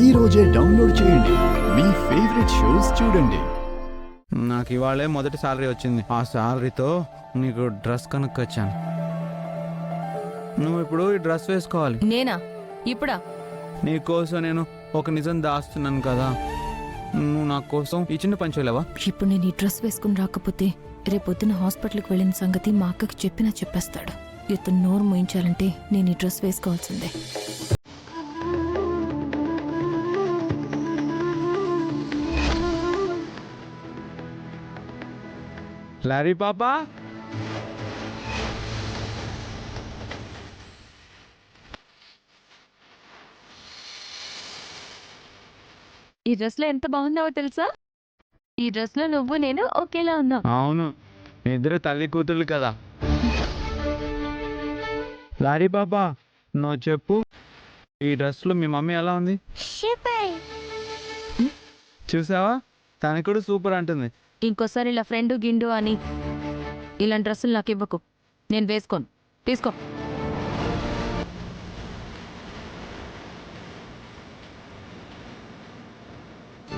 ఈ రోజే డౌన్లోడ్ చేయండి. మీ ఫేవరెట్ షోస్ చూడండి. నాకు ఇవాళే మొదటి సాలరీ వచ్చింది. ఆ సాలరీతో నీకు డ్రెస్ కొనుక్కొచ్చాను. నువ్వు ఇప్పుడు ఈ డ్రెస్ వేసుకోవాలి. నేనా? ఇప్పుడా? నీకోసం నేను ఒక నిజం దాస్తున్నాను కదా. నువ్వు నా కోసం ఈ చిన్న పని చేయలేవా? ఇప్పుడు నేను ఈ డ్రెస్ వేసుకుని రాకపోతే రేపొద్దున హాస్పిటల్కి వెళ్ళిన సంగతి మా అక్కకి చెప్పినా చెప్పేస్తాడు. ఇతను నోరు మోయించాలంటే నేను ఈ డ్రెస్ వేసుకోవాల్సిందే. లారీ పాపా, ఈ డ్రెస్ లో ఎంత బాగున్నావో తెలుసా? ఈ డ్రెస్ లో నువ్వు నేను ఒకేలా ఉన్నావు. అవును, ఇద్దరు తల్లి కూతురు కదా. లారీ పాపా, నువ్వు చెప్పు, ఈ డ్రెస్లో మీ మమ్మీ ఎలా ఉంది? చూసావా, తనకి కూడా సూపర్ అంటుంది. ఇంకోసారి ఇలా ఫ్రెండ్ గిండు అని ఇలాంటి డ్రెస్సులు నాకు ఇవ్వకు, నేను వేసుకోను. తీసుకో.